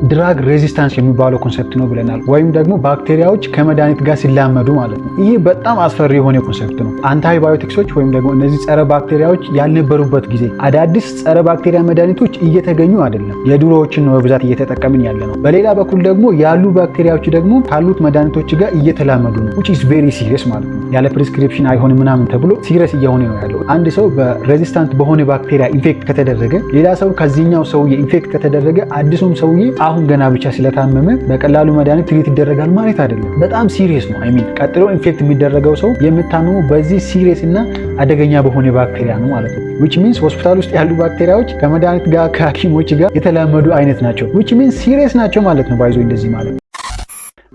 ድራግ ሬዚስታንስ የሚባለው ኮንሰፕት ነው ብለናል። ወይም ደግሞ ባክቴሪያዎች ከመድኃኒት ጋር ሲላመዱ ማለት ነው። ይህ በጣም አስፈሪ የሆነ ኮንሰፕት ነው። አንታይባዮቲክሶች ወይም ደግሞ እነዚህ ጸረ ባክቴሪያዎች ያልነበሩበት ጊዜ አዳዲስ ጸረ ባክቴሪያ መድኃኒቶች እየተገኙ አይደለም። የድሮዎችን ነው በብዛት እየተጠቀምን ያለ ነው። በሌላ በኩል ደግሞ ያሉ ባክቴሪያዎች ደግሞ ካሉት መድኃኒቶች ጋር እየተላመዱ ነው። which is very serious ማለት ነው። ያለ ፕሪስክሪፕሽን አይሆንም ምናምን ተብሎ ሲሪየስ እየሆነ ነው ያለው። አንድ ሰው በሬዚስታንት በሆነ ባክቴሪያ ኢንፌክት ከተደረገ ሌላ ሰው ከዚህኛው ሰውዬ ኢንፌክት ከተደረገ አዲሱም ሰውዬ አሁን ገና ብቻ ስለታመመ በቀላሉ መድኃኒት ትሪት ይደረጋል ማለት አይደለም። በጣም ሲሪየስ ነው። ቀጥሎ ኢንፌክት የሚደረገው ሰው የምታመሙ በዚህ ሲሪየስ እና አደገኛ በሆነ ባክቴሪያ ነው ማለት ነው። which means ሆስፒታል ውስጥ ያሉ ባክቴሪያዎች ከመድኃኒት ጋር ከሐኪሞች ጋር የተላመዱ አይነት ናቸው። which means ሲሪየስ ናቸው ማለት ነው። ባይዞ እንደዚህ ማለት ነው።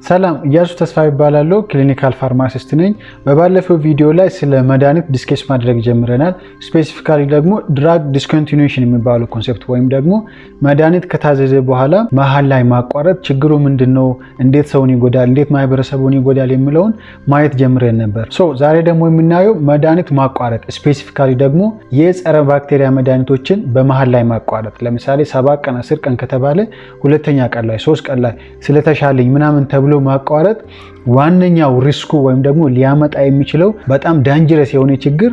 ሰላም እያሱ ተስፋ ይባላል። ክሊኒካል ፋርማሲስት ነኝ። በባለፈው ቪዲዮ ላይ ስለ መድኃኒት ዲስከስ ማድረግ ጀምረናል። ስፔሲፊካሊ ደግሞ ድራግ ዲስኮንቲኒዩሽን የሚባለው ኮንሰፕት ወይም ደግሞ መድኃኒት ከታዘዘ በኋላ መሀል ላይ ማቋረጥ ችግሩ ምንድነው፣ እንዴት ሰውን ይጎዳል፣ እንዴት ማህበረሰቡን ይጎዳል የሚለውን ማየት ጀምረን ነበር። ዛሬ ደግሞ የምናየው መድኃኒት ማቋረጥ ስፔሲፊካሊ ደግሞ የጸረ ባክቴሪያ መድኃኒቶችን በመሀል ላይ ማቋረጥ። ለምሳሌ 7 ቀን 10 ቀን ከተባለ ሁለተኛ ቀን ላይ 3 ቀን ላይ ስለተሻለኝ ምናምን ተብሎ ማቋረጥ ዋነኛው ሪስኩ ወይም ደግሞ ሊያመጣ የሚችለው በጣም ዳንጀረስ የሆነ ችግር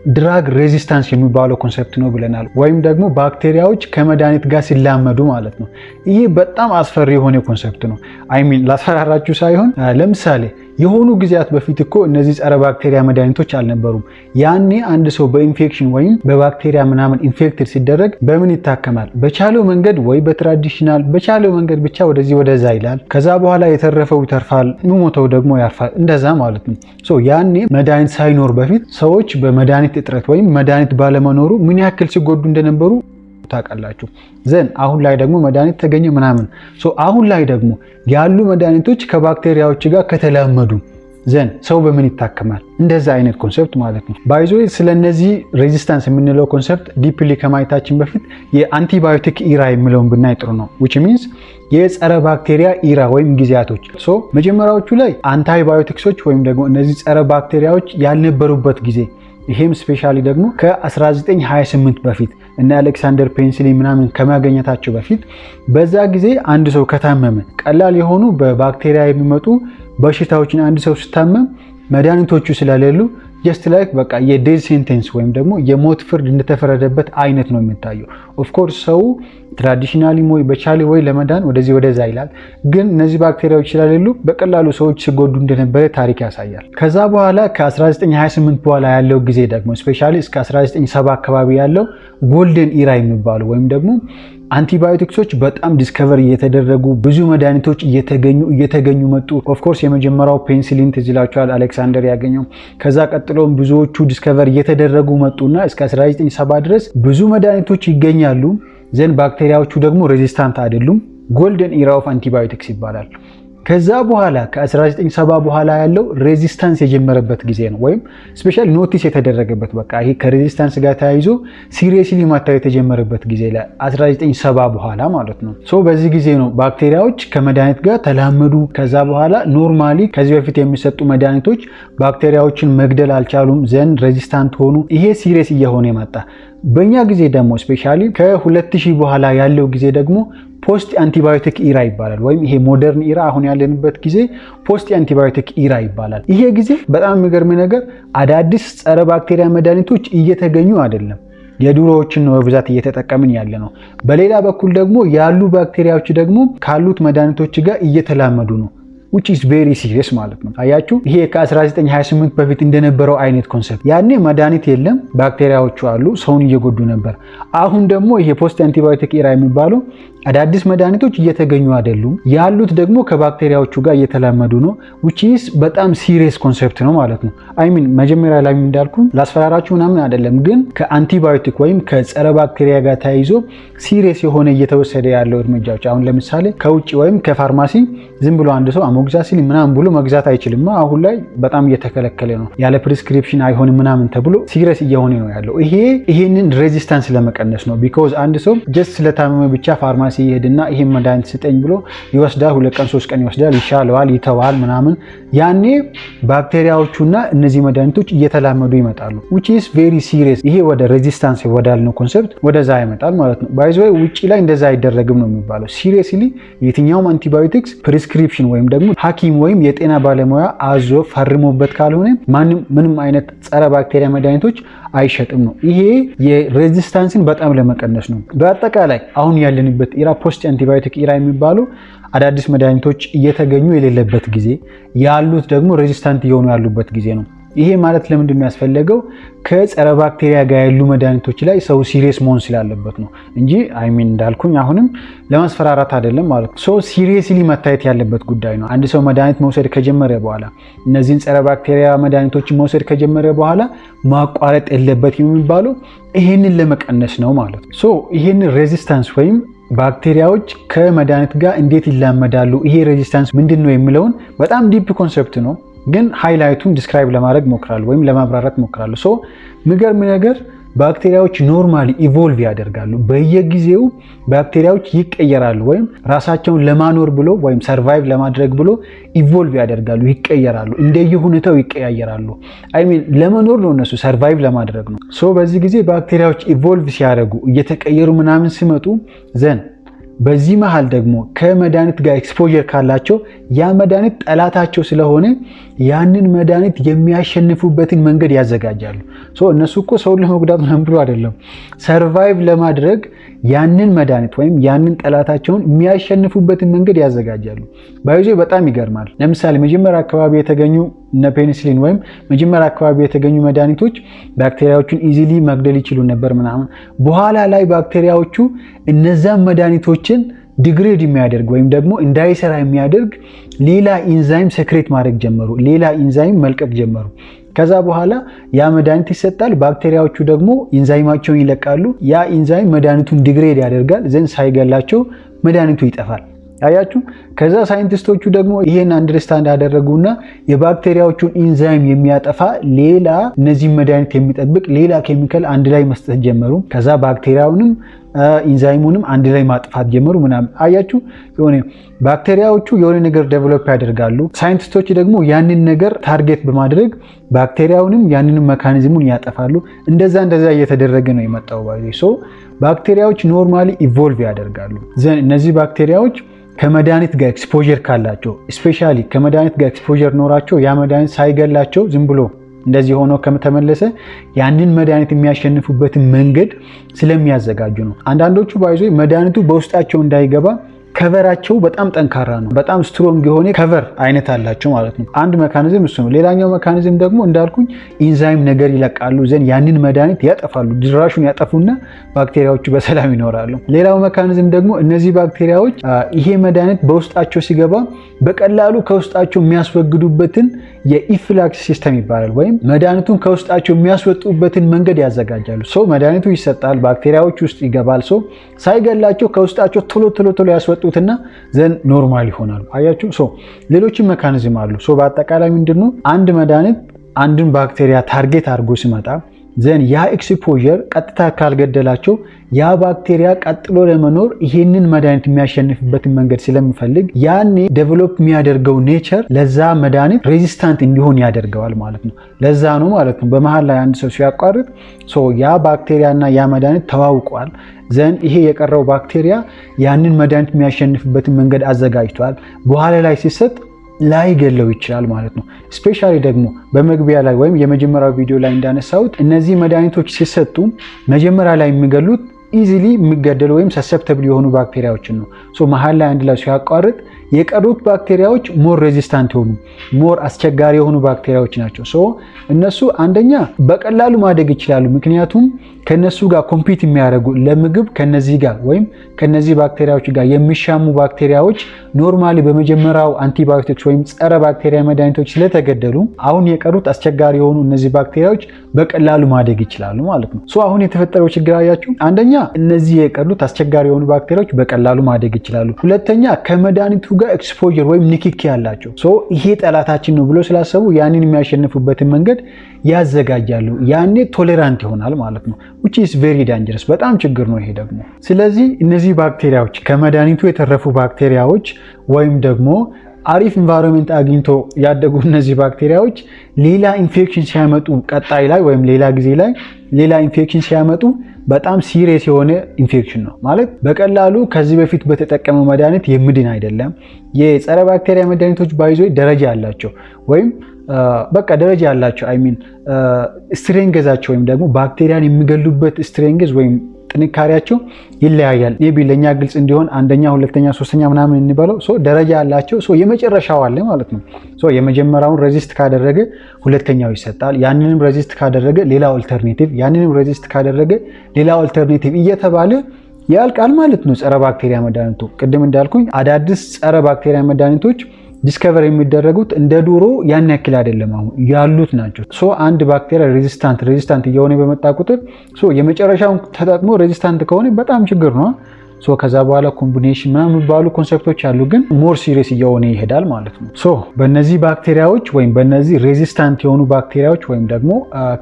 ድራግ ሬዚስታንስ የሚባለው ኮንሰፕት ነው ብለናል። ወይም ደግሞ ባክቴሪያዎች ከመድኃኒት ጋር ሲላመዱ ማለት ነው። ይህ በጣም አስፈሪ የሆነ ኮንሰፕት ነው። ላስፈራራችሁ ሳይሆን ለምሳሌ የሆኑ ጊዜያት በፊት እኮ እነዚህ ጸረ ባክቴሪያ መድኃኒቶች አልነበሩም። ያኔ አንድ ሰው በኢንፌክሽን ወይም በባክቴሪያ ምናምን ኢንፌክትድ ሲደረግ በምን ይታከማል? በቻለው መንገድ ወይ በትራዲሽናል በቻለው መንገድ ብቻ ወደዚህ ወደዛ ይላል። ከዛ በኋላ የተረፈው ይተርፋል፣ የሚሞተው ደግሞ ያርፋል። እንደዛ ማለት ነው። ያኔ መድኃኒት ሳይኖር በፊት ሰዎች በመድኃኒት እጥረት ወይም መድኃኒት ባለመኖሩ ምን ያክል ሲጎዱ እንደነበሩ ታውቃላችሁ። አሁን ላይ ደግሞ መድኃኒት ተገኘ ምናምን። አሁን ላይ ደግሞ ያሉ መድኃኒቶች ከባክቴሪያዎች ጋር ከተላመዱ ሰው በምን ይታከማል? እንደዛ አይነት ኮንሰፕት ማለት ነው። ባይዞ ስለነዚህ ሬዚስታንስ የምንለው ኮንሰፕት ዲፕሊ ከማየታችን በፊት የአንቲባዮቲክ ኢራ የሚለውን ብናይ ጥሩ ነው። which means የጸረ ባክቴሪያ ኢራ ወይም ጊዜያቶች። መጀመሪያዎቹ ላይ አንታይባዮቲክሶች ወይም ደግሞ እነዚህ ጸረ ባክቴሪያዎች ያልነበሩበት ጊዜ፣ ይሄም ስፔሻሊ ደግሞ ከ1928 በፊት እና አሌክሳንደር ፔንሲሊን ምናምን ከማገኘታቸው በፊት በዛ ጊዜ አንድ ሰው ከታመመ ቀላል የሆኑ በባክቴሪያ የሚመጡ በሽታዎችን አንድ ሰው ሲታመም መድኃኒቶቹ ስለሌሉ ጀስት ላይክ በቃ የዴዝ ሴንቴንስ ወይም ደግሞ የሞት ፍርድ እንደተፈረደበት አይነት ነው የሚታየው። ኦፍ ኮርስ ሰው ትራዲሽናሊ ወይ በቻሌ ወይ ለመዳን ወደዚህ ወደዛ ይላል። ግን እነዚህ ባክቴሪያዎች ስለሌሉ በቀላሉ ሰዎች ሲጎዱ እንደነበረ ታሪክ ያሳያል። ከዛ በኋላ ከ1928 በኋላ ያለው ጊዜ ደግሞ ስፔሻሊ እስከ 1970 አካባቢ ያለው ጎልደን ኢራ የሚባለው ወይም ደግሞ አንቲባዮቲክሶች በጣም ዲስከቨር እየተደረጉ ብዙ መድኃኒቶች እየተገኙ መጡ። ኦፍ ኮርስ የመጀመሪያው ፔንሲሊን ትዝ ይላችኋል፣ አሌክሳንደር ያገኘው። ከዛ ቀጥሎም ብዙዎቹ ዲስከቨር እየተደረጉ መጡና እስከ 1970 ድረስ ብዙ መድኃኒቶች ይገኛሉ። ባክቴሪያዎቹ ደግሞ ሬዚስታንት አይደሉም። ጎልደን ኢራ ኦፍ አንቲባዮቲክስ ይባላል። ከዛ በኋላ ከ1970 በኋላ ያለው ሬዚስታንስ የጀመረበት ጊዜ ነው፣ ወይም ስፔሻሊ ኖቲስ የተደረገበት በቃ ይሄ ከሬዚስታንስ ጋር ተያይዞ ሲሪየስሊ መታየት የተጀመረበት ጊዜ ላይ 1970 በኋላ ማለት ነው። በዚህ ጊዜ ነው ባክቴሪያዎች ከመድኃኒት ጋር ተላመዱ። ከዛ በኋላ ኖርማሊ ከዚህ በፊት የሚሰጡ መድኃኒቶች ባክቴሪያዎችን መግደል አልቻሉም፣ ሬዚስታንት ሆኑ። ይሄ ሲሪየስ እየሆነ መጣ። በእኛ ጊዜ ደግሞ ስፔሻሊ ከ2000 በኋላ ያለው ጊዜ ደግሞ ፖስት አንቲባዮቲክ ኢራ ይባላል። ወይም ይሄ ሞደርን ኢራ አሁን ያለንበት ጊዜ ፖስት አንቲባዮቲክ ኢራ ይባላል። ይሄ ጊዜ በጣም የሚገርም ነገር አዳዲስ ጸረ ባክቴሪያ መድኃኒቶች እየተገኙ አይደለም። የድሮዎችን ነው በብዛት እየተጠቀምን ያለ ነው። በሌላ በኩል ደግሞ ያሉ ባክቴሪያዎች ደግሞ ካሉት መድኃኒቶች ጋር እየተላመዱ ነው። which is very serious ማለት ነው። አያችሁ፣ ይሄ ከ1928 በፊት እንደነበረው አይነት ኮንሰፕት። ያኔ መድኃኒት የለም፣ ባክቴሪያዎቹ አሉ፣ ሰውን እየጎዱ ነበር። አሁን ደግሞ ይሄ ፖስት አንቲባዮቲክ ኢራ የሚባለው አዳዲስ መድኃኒቶች እየተገኙ አይደሉም፣ ያሉት ደግሞ ከባክቴሪያዎቹ ጋር እየተላመዱ ነው። which is በጣም ሲሪየስ ኮንሰፕት ነው ማለት ነው። መጀመሪያ ላይ እንዳልኩ ላስፈራራችሁ ምናምን አይደለም፣ ግን ከአንቲባዮቲክ ወይም ከጸረ ባክቴሪያ ጋር ተያይዞ ሲሪየስ የሆነ እየተወሰደ ያለው እርምጃዎች። አሁን ለምሳሌ ከውጭ ወይም ከፋርማሲ ዝም ብሎ አንድ ሰው አሞክሲሲሊን ምናምን ብሎ መግዛት አይችልም። አሁን ላይ በጣም እየተከለከለ ነው። ያለ ፕሪስክሪፕሽን አይሆንም ምናምን ተብሎ ሲሪየስ እየሆነ ነው ያለው። ይሄንን ሬዚስታንስ ለመቀነስ ነው። ቢኮዝ አንድ ሰው ጀስት ስለታመመ ብቻ ፋርማሲ ፋርማሲ ይሄድና ይሄን መድኃኒት ስጠኝ ብሎ ይወስዳል። 2 ቀን 3 ቀን ይወስዳል፣ ይሻለዋል፣ ይተዋል ምናምን። ያኔ ባክቴሪያዎቹና እነዚህ መድኃኒቶች እየተላመዱ ይመጣሉ which is very serious። ይሄ ወደ ሬዚስታንስ ወዳልነው ኮንሰፕት ወደዛ ይመጣል ማለት ነው። ባይ ዘ ወይ ውጪ ላይ እንደዛ አይደረግም ነው የሚባለው። ሲሪየስሊ የትኛውም አንቲባዮቲክስ ፕሪስክሪፕሽን ወይም ደግሞ ሐኪም ወይም የጤና ባለሙያ አዞ ፈርሞበት ካልሆነ ማንም ምንም አይነት ጸረ ባክቴሪያ መድኃኒቶች አይሸጥም ነው። ይሄ የሬዚስታንስን በጣም ለመቀነስ ነው። በአጠቃላይ አሁን ያለንበት ኢራ ፖስት አንቲባዮቲክ ኢራ የሚባለው አዳዲስ መድኃኒቶች እየተገኙ የሌለበት ጊዜ፣ ያሉት ደግሞ ሬዚስታንት እየሆኑ ያሉበት ጊዜ ነው። ይሄ ማለት ለምንድን ነው ያስፈለገው? ከጸረ ባክቴሪያ ጋር ያሉ መድኃኒቶች ላይ ሰው ሲሪየስ መሆን ስላለበት ነው እንጂ እንዳልኩኝ አሁንም ለማስፈራራት አይደለም ማለት ነው። ሶ ሲሪየስሊ መታየት ያለበት ጉዳይ ነው። አንድ ሰው መድኃኒት መውሰድ ከጀመረ በኋላ እነዚህን ጸረ ባክቴሪያ መድኃኒቶችን መውሰድ ከጀመረ በኋላ ማቋረጥ የለበት የሚባለው ይሄንን ለመቀነስ ነው ማለት ነው። ሶ ይሄንን ሬዚስታንስ ወይም ባክቴሪያዎች ከመድኃኒት ጋር እንዴት ይላመዳሉ፣ ይሄ ሬዚስታንስ ምንድነው የሚለውን በጣም ዲፕ ኮንሰፕት ነው ግን ሃይላይቱን ዲስክራይብ ለማድረግ ሞክራለሁ ወይም ለማብራራት ሞክራለሁ። ሶ የሚገርም ነገር ባክቴሪያዎች ኖርማሊ ኢቮልቭ ያደርጋሉ። በየጊዜው ባክቴሪያዎች ይቀየራሉ ወይም ራሳቸውን ለማኖር ብሎ ወይም ሰርቫይቭ ለማድረግ ብሎ ኢቮልቭ ያደርጋሉ፣ ይቀየራሉ፣ እንደየሁኔታው ይቀያየራሉ። ለመኖር ነው፣ እነሱ ሰርቫይቭ ለማድረግ ነው። ሶ በዚህ ጊዜ ባክቴሪያዎች ኢቮልቭ ሲያደርጉ እየተቀየሩ ምናምን ሲመጡ ዘን በዚህ መሃል ደግሞ ከመድኃኒት ጋር ኤክስፖዠር ካላቸው ያ መድኃኒት ጠላታቸው ስለሆነ ያንን መድኃኒት የሚያሸንፉበትን መንገድ ያዘጋጃሉ። እነሱ እኮ ሰውን ለመጉዳት ምናምን ብሎ አይደለም፣ ሰርቫይቭ ለማድረግ ያንን መድኃኒት ወይም ያንን ጠላታቸውን የሚያሸንፉበትን መንገድ ያዘጋጃሉ። ባይዞ በጣም ይገርማል። ለምሳሌ መጀመሪያ አካባቢ የተገኙ እነ ፔኒሲሊን ወይም መጀመሪያ አካባቢ የተገኙ መድኃኒቶች ባክቴሪያዎቹን ኢዚሊ መግደል ይችሉ ነበር ምናምን። በኋላ ላይ ባክቴሪያዎቹ እነዛን መድኃኒቶችን ዲግሬድ የሚያደርግ ወይም ደግሞ እንዳይሰራ የሚያደርግ ሌላ ኢንዛይም ሴክሬት ማድረግ ጀመሩ፣ ሌላ ኢንዛይም መልቀቅ ጀመሩ። ከዛ በኋላ ያ መድኃኒት ይሰጣል፣ ባክቴሪያዎቹ ደግሞ ኢንዛይማቸውን ይለቃሉ። ያ ኢንዛይም መድኃኒቱን ዲግሬድ ያደርጋል፣ ዘንድ ሳይገላቸው መድኃኒቱ ይጠፋል። አያችሁ። ከዛ ሳይንቲስቶቹ ደግሞ ይሄን አንደርስታንድ ያደረጉና የባክቴሪያዎቹን ኢንዛይም የሚያጠፋ ሌላ እነዚህ መድኃኒት የሚጠብቅ ሌላ ኬሚካል አንድ ላይ መስጠት ጀመሩ። ከዛ ባክቴሪያውንም ኢንዛይሙንም አንድ ላይ ማጥፋት ጀመሩ ምናምን። አያችሁ፣ የሆነ ባክቴሪያዎቹ የሆነ ነገር ዴቨሎፕ ያደርጋሉ። ሳይንቲስቶች ደግሞ ያንን ነገር ታርጌት በማድረግ ባክቴሪያውንም ያንንም ሜካኒዝሙን ያጠፋሉ። እንደዛ እየተደረገ ነው የመጣው። ባክቴሪያዎች ኖርማሊ ኢቮልቭ ያደርጋሉ። እነዚህ ባክቴሪያዎች ከመድኃኒት ጋር ኤክስፖዠር ካላቸው ስፔሻሊ ከመድኃኒት ጋር ኤክስፖዠር ኖራቸው ያ መድኃኒት ሳይገላቸው ዝም ብሎ እንደዚህ ሆኖ ከተመለሰ ያንን መድኃኒት የሚያሸንፉበትን መንገድ ስለሚያዘጋጁ ነው። አንዳንዶቹ ባይዞ መድኃኒቱ በውስጣቸው እንዳይገባ ከቨራቸው በጣም ጠንካራ ነው። በጣም ስትሮንግ የሆነ ከቨር አይነት አላቸው ማለት ነው። አንድ ሜካኒዝም እሱ ነው። ሌላኛው ሜካኒዝም ደግሞ እንዳልኩኝ ኢንዛይም ነገር ይለቃሉ፣ ዘን ያንን መድኃኒት ያጠፋሉ፣ ድራሹን ያጠፉና ባክቴሪያዎቹ በሰላም ይኖራሉ። ሌላው ሜካኒዝም ደግሞ እነዚህ ባክቴሪያዎች ይሄ መድኃኒት በውስጣቸው ሲገባ በቀላሉ ከውስጣቸው የሚያስወግዱበትን የኢፍላክስ ሲስተም ይባላል፣ ወይም መድኃኒቱን ከውስጣቸው የሚያስወጡበትን መንገድ ያዘጋጃሉ። መድኃኒቱ ይሰጣል፣ ባክቴሪያዎች ውስጥ ይገባል። ሳይገላቸው ከውስጣቸው ቶሎ ያስወጡትና ዘን ኖርማል ይሆናሉ። አያችሁ። ሌሎችም ሜካኒዝም አሉ። በአጠቃላይ ምንድነው አንድ መድኃኒት አንድን ባክቴሪያ ታርጌት አድርጎ ሲመጣ ዘን ያ ኤክስፖዠር ቀጥታ ካልገደላቸው ያ ባክቴሪያ ቀጥሎ ለመኖር ይሄንን መድኃኒት የሚያሸንፍበትን መንገድ ስለሚፈልግ ያኔ ዴቨሎፕ የሚያደርገው ኔቸር ለዛ መድኃኒት ሬዚስታንት እንዲሆን ያደርገዋል ማለት ነው። ለዛ ነው ማለት ነው በመሃል ላይ አንድ ሰው ሲያቋርጥ ያ ባክቴሪያና ያ መድኃኒት ተዋውቋል። ዘን ይሄ የቀረው ባክቴሪያ ያንን መድኃኒት የሚያሸንፍበትን መንገድ አዘጋጅቷል። በኋላ ላይ ሲሰጥ ላይገለው ይችላል ማለት ነው። ስፔሻሊ ደግሞ በመግቢያ ላይ ወይም የመጀመሪያው ቪዲዮ ላይ እንዳነሳሁት እነዚህ መድኃኒቶች ሲሰጡ መጀመሪያ ላይ የሚገሉት ኢዚሊ የሚገደሉ ወይም ሰሰፕተብል የሆኑ ባክቴሪያዎችን ነው። መሀል ላይ አንድ ላይ ሲያቋርጥ የቀሩት ባክቴሪያዎች ሞር ሬዚስታንት የሆኑ ሞር አስቸጋሪ የሆኑ ባክቴሪያዎች ናቸው። እነሱ አንደኛ በቀላሉ ማደግ ይችላሉ፣ ምክንያቱም ከነሱ ጋር ኮምፒት የሚያደርጉ ለምግብ ከነዚህ ጋር ወይም ከነዚህ ባክቴሪያዎች ጋር የሚሻሙ ባክቴሪያዎች ኖርማሊ በመጀመሪያው አንቲባዮቲክስ ወይም ጸረ ባክቴሪያ መድኃኒቶች ስለተገደሉ አሁን የቀሩት አስቸጋሪ የሆኑ እነዚህ ባክቴሪያዎች በቀላሉ ማደግ ይችላሉ ማለት ነው። አሁን የተፈጠረው ችግር አያችሁ፣ አንደኛ እነዚህ የቀሩት አስቸጋሪ የሆኑ ባክቴሪያዎች በቀላሉ ማደግ ይችላሉ። ሁለተኛ ከመድኃኒቱ ጋር ኤክስፖዠር ወይም ንክኪ ያላቸው ይሄ ጠላታችን ነው ብሎ ስላሰቡ ያንን የሚያሸንፉበትን መንገድ ያዘጋጃሉ። ያኔ ቶሌራንት ይሆናል ማለት ነው which is very dangerous በጣም ችግር ነው ይሄ ደግሞ። ስለዚህ እነዚህ ባክቴሪያዎች ከመድኃኒቱ የተረፉ ባክቴሪያዎች ወይም ደግሞ አሪፍ ኢንቫይሮንመንት አግኝቶ ያደጉ እነዚህ ባክቴሪያዎች ሌላ ኢንፌክሽን ሲያመጡ ቀጣይ ላይ ወይም ሌላ ጊዜ ላይ ሌላ ኢንፌክሽን ሲያመጡ በጣም ሲሪየስ የሆነ ኢንፌክሽን ነው ማለት በቀላሉ ከዚህ በፊት በተጠቀመው መድኃኒት የሚድን አይደለም። የጸረ ባክቴሪያ መድኃኒቶች ባይዞ ደረጃ ያላቸው ወይም በቃ ደረጃ ያላቸው ስትሬንግዛቸው ወይም ደግሞ ባክቴሪያን የሚገሉበት ስትሬንግዝ ወይም ጥንካሬያቸው ይለያያል። ሜቢ ለኛ ግልጽ እንዲሆን አንደኛ፣ ሁለተኛ፣ ሶስተኛ ምናምን እንበለው ደረጃ ያላቸው የመጨረሻው አለ ማለት ነው። የመጀመሪያውን ሬዚስት ካደረገ ሁለተኛው ይሰጣል። ያንንም ሬዚስት ካደረገ ሌላ ኦልተርኔቲቭ፣ ያንንም ሬዚስት ካደረገ ሌላ ኦልተርኔቲቭ እየተባለ ያልቃል ማለት ነው ጸረ ባክቴሪያ መድኃኒቱ። ቅድም እንዳልኩኝ አዳዲስ ጸረ ባክቴሪያ መድኃኒቶች ዲስከቨር የሚደረጉት እንደ ዱሮ ያን ያክል አይደለም አሁን ያሉት ናቸው። አንድ ባክቴሪያ ሬዚስታንት እየሆነ በመጣ ቁጥር የመጨረሻውን ተጠቅሞ ሬዚስታንት ከሆነ በጣም ችግር ነው። ከዛ በኋላ ኮምቢኔሽን ምናምን የሚባሉ ኮንሰፕቶች አሉ፣ ግን ሞር ሲሪየስ እየሆነ ይሄዳል ማለት ነው። በእነዚህ ባክቴሪያዎች ወይም በእነዚህ ሬዚስታንት የሆኑ ባክቴሪያዎች ወይም ደግሞ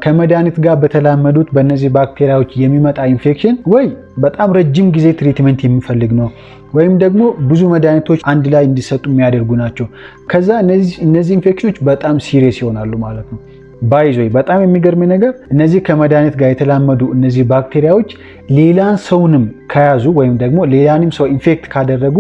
ከመድኃኒት ጋር በተላመዱት በእነዚህ ባክቴሪያዎች የሚመጣ ኢንፌክሽን ወይ በጣም ረጅም ጊዜ ትሪትመንት የሚፈልግ ነው ወይም ደግሞ ብዙ መድኃኒቶች አንድ ላይ እንዲሰጡ የሚያደርጉ ናቸው። ከዛ እነዚህ ኢንፌክሽኖች በጣም ሲሪየስ ይሆናሉ ማለት ነው። ባይዞይ በጣም የሚገርም ነገር እነዚህ ከመድኃኒት ጋር የተላመዱ እነዚህ ባክቴሪያዎች ሌላን ሰውንም ከያዙ ወይም ደግሞ ሌላንም ሰው ኢንፌክት ካደረጉ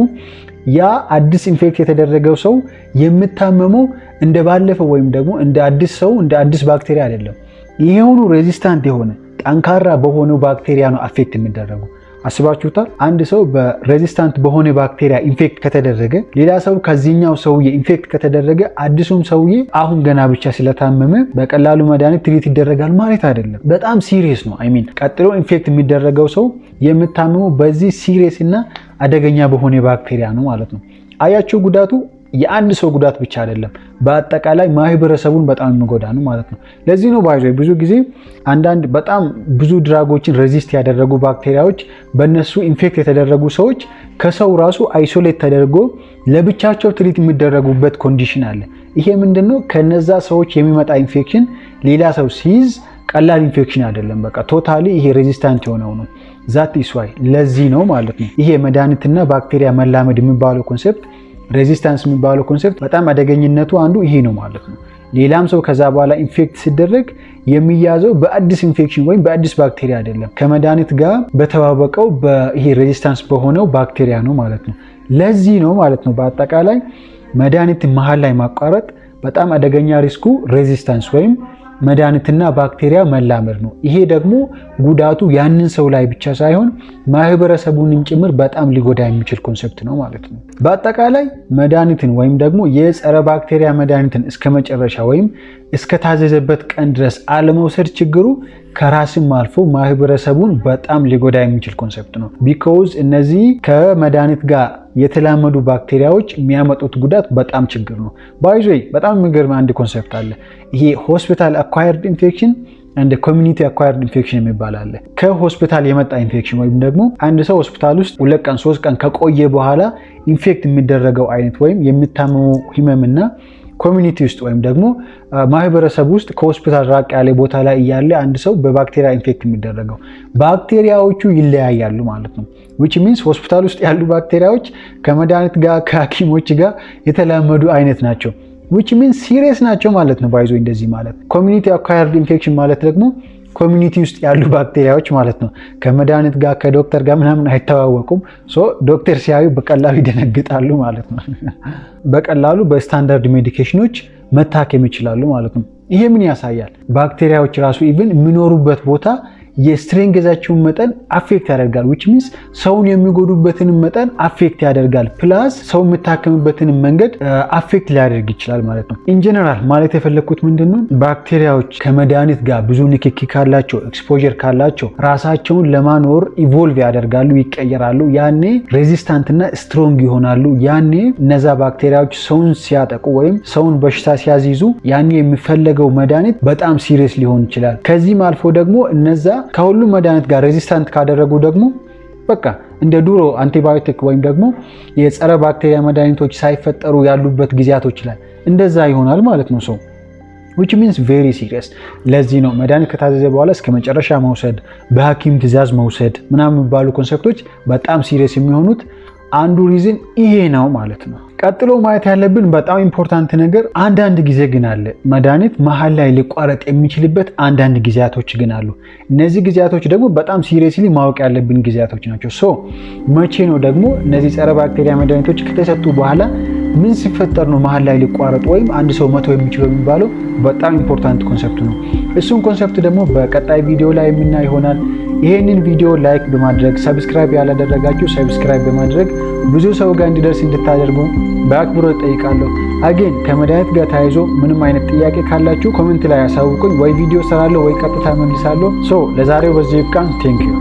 ያ አዲስ ኢንፌክት የተደረገው ሰው የምታመመው እንደ ባለፈው ወይም ደግሞ እንደ አዲስ ሰው እንደ አዲስ ባክቴሪያ አይደለም። ይሄውኑ ሬዚስታንት የሆነ ጠንካራ በሆነው ባክቴሪያ ነው አፌክት የሚደረጉ። አስባችሁታል? አንድ ሰው በሬዚስታንት በሆነ ባክቴሪያ ኢንፌክት ከተደረገ ሌላ ሰው ከዚህኛው ሰውዬ ኢንፌክት ከተደረገ አዲሱም ሰውዬ አሁን ገና ብቻ ስለታመመ በቀላሉ መድኃኒት ትሪት ይደረጋል ማለት አይደለም። በጣም ሲሪየስ ነው። ቀጥሎ ኢንፌክት የሚደረገው ሰው የምታመመው በዚህ ሲሪየስ እና አደገኛ በሆነ ባክቴሪያ ነው ማለት ነው። አያችሁ ጉዳቱ የአንድ ሰው ጉዳት ብቻ አይደለም፣ በአጠቃላይ ማህበረሰቡን በጣም የሚጎዳ ነው ማለት ነው። ለዚህ ነው ብዙ ጊዜ አንዳንድ በጣም ብዙ ድራጎችን ሬዚስት ያደረጉ ባክቴሪያዎች በእነሱ ኢንፌክት የተደረጉ ሰዎች ከሰው ራሱ አይሶሌት ተደርጎ ለብቻቸው ትሪት የሚደረጉበት ኮንዲሽን አለ። ይሄ ምንድነው? ከነዛ ሰዎች የሚመጣ ኢንፌክሽን ሌላ ሰው ሲይዝ ቀላል ኢንፌክሽን አይደለም፣ በቃ ቶታሊ ይሄ ሬዚስታንት የሆነው ነው። ዛት ኢስ ዋይ ለዚህ ነው ማለት ነው ይሄ መድኃኒትና ባክቴሪያ መላመድ የሚባለው ኮንሴፕት ሬዚስታንስ የሚባለው ኮንሴፕት በጣም አደገኝነቱ አንዱ ይሄ ነው ማለት ነው። ሌላም ሰው ከዛ በኋላ ኢንፌክት ሲደረግ የሚያዘው በአዲስ ኢንፌክሽን ወይም በአዲስ ባክቴሪያ አይደለም፣ ከመድኃኒት ጋር በተዋወቀው ይሄ ሬዚስታንስ በሆነው ባክቴሪያ ነው ማለት ነው። ለዚህ ነው ማለት ነው በአጠቃላይ መድኃኒት መሀል ላይ ማቋረጥ በጣም አደገኛ ሪስኩ ሬዚስታንስ ወይም መድኃኒትና ባክቴሪያ መላመድ ነው። ይሄ ደግሞ ጉዳቱ ያንን ሰው ላይ ብቻ ሳይሆን ማህበረሰቡንም ጭምር በጣም ሊጎዳ የሚችል ኮንሰፕት ነው ማለት ነው። በአጠቃላይ መድኃኒትን ወይም ደግሞ የጸረ ባክቴሪያ መድኃኒትን እስከ መጨረሻ ወይም እስከ ታዘዘበት ቀን ድረስ አለመውሰድ ችግሩ ከራስም አልፎ ማህበረሰቡን በጣም ሊጎዳ የሚችል ኮንሰፕት ነው። ቢኮዝ እነዚህ ከመድኃኒት ጋር የተላመዱ ባክቴሪያዎች የሚያመጡት ጉዳት በጣም ችግር ነው። ባይዞይ በጣም የሚገርም አንድ ኮንሰፕት አለ። ይሄ ሆስፒታል አኳየርድ ኢንፌክሽን እንደ ኮሚኒቲ አኳየርድ ኢንፌክሽን የሚባል አለ። ከሆስፒታል የመጣ ኢንፌክሽን ወይም ደግሞ አንድ ሰው ሆስፒታል ውስጥ 2 ቀን 3 ቀን ከቆየ በኋላ ኢንፌክት የሚደረገው አይነት ወይም የሚታመመው ህመምና ኮሚኒቲ ውስጥ ወይም ደግሞ ማህበረሰብ ውስጥ ከሆስፒታል ራቅ ያለ ቦታ ላይ እያለ አንድ ሰው በባክቴሪያ ኢንፌክት የሚደረገው ባክቴሪያዎቹ ይለያያሉ ማለት ነው። which means ሆስፒታል ውስጥ ያሉ ባክቴሪያዎች ከመድኃኒት ጋር ከሐኪሞች ጋር የተላመዱ አይነት ናቸው። which means ሲሪየስ ናቸው ማለት ነው። ባይዞ እንደዚህ ማለት ኮሚኒቲ አኳየርድ ኢንፌክሽን ማለት ደግሞ ኮሚኒቲ ውስጥ ያሉ ባክቴሪያዎች ማለት ነው። ከመድኃኒት ጋር ከዶክተር ጋር ምናምን አይተዋወቁም። ዶክተር ሲያዩ በቀላሉ ይደነግጣሉ ማለት ነው። በቀላሉ በስታንዳርድ ሜዲኬሽኖች መታከም ይችላሉ ማለት ነው። ይሄ ምን ያሳያል? ባክቴሪያዎች ራሱ ኢቭን የሚኖሩበት ቦታ የስትሬንግዛቸውን መጠን አፌክት ያደርጋል። which means ሰውን የሚጎዱበትን መጠን አፌክት ያደርጋል። ፕላስ ሰው የምታከምበትን መንገድ አፌክት ሊያደርግ ይችላል ማለት ነው። ኢን ጀነራል ማለት የፈለኩት ምንድነው ባክቴሪያዎች ከመድኃኒት ጋር ብዙ ንክኪ ካላቸው ኤክስፖዠር ካላቸው ራሳቸውን ለማኖር ኢቮልቭ ያደርጋሉ፣ ይቀየራሉ። ያኔ ሬዚስታንት እና ስትሮንግ ይሆናሉ። ያኔ እነዛ ባክቴሪያዎች ሰውን ሲያጠቁ ወይም ሰውን በሽታ ሲያዝይዙ ያኔ የሚፈለገው መድኃኒት በጣም ሲሪየስ ሊሆን ይችላል። ከዚህም አልፎ ደግሞ እነዛ ከሁሉም መድኃኒት ጋር ሬዚስታንት ካደረጉ ደግሞ በቃ እንደ ድሮ አንቲባዮቲክ ወይም ደግሞ የጸረ ባክቴሪያ መድኃኒቶች ሳይፈጠሩ ያሉበት ጊዜያቶች ላይ እንደዛ ይሆናል ማለት ነው። ሰው which means very serious። ለዚህ ነው መድኃኒት ከታዘዘ በኋላ እስከ መጨረሻ መውሰድ፣ በሐኪም ትዕዛዝ መውሰድ ምናምን የሚባሉ ኮንሰፕቶች በጣም ሲሪየስ የሚሆኑት አንዱ ሪዝን ይሄ ነው ማለት ነው። ቀጥሎ ማየት ያለብን በጣም ኢምፖርታንት ነገር አንዳንድ ጊዜ ግን አለ መድኃኒት መሀል ላይ ሊቋረጥ የሚችልበት አንዳንድ ጊዜያቶች ግን አሉ። እነዚህ ጊዜያቶች ደግሞ በጣም ሲሪየስሊ ማወቅ ያለብን ጊዜያቶች ናቸው። ሶ መቼ ነው ደግሞ እነዚህ ጸረ ባክቴሪያ መድኃኒቶች ከተሰጡ በኋላ ምን ሲፈጠር ነው መሀል ላይ ሊቋረጥ ወይም አንድ ሰው መተው የሚችለው የሚባለው በጣም ኢምፖርታንት ኮንሰፕት ነው። እሱን ኮንሰፕት ደግሞ በቀጣይ ቪዲዮ ላይ የምናይ ይሆናል። ይሄንን ቪዲዮ ላይክ በማድረግ ሰብስክራይብ ያላደረጋችሁ ሰብስክራይብ በማድረግ ብዙ ሰው ጋር እንዲደርስ እንድታደርጉ በአክብሮት ጠይቃለሁ። አጌን ከመድኃኒት ጋር ተያይዞ ምንም አይነት ጥያቄ ካላችሁ ኮሜንት ላይ ያሳውቁኝ። ወይ ቪዲዮ ሰራለሁ ወይ ቀጥታ መልሳለሁ። ሶ ለዛሬው በዚህ ይብቃን። ቴንክ ዩ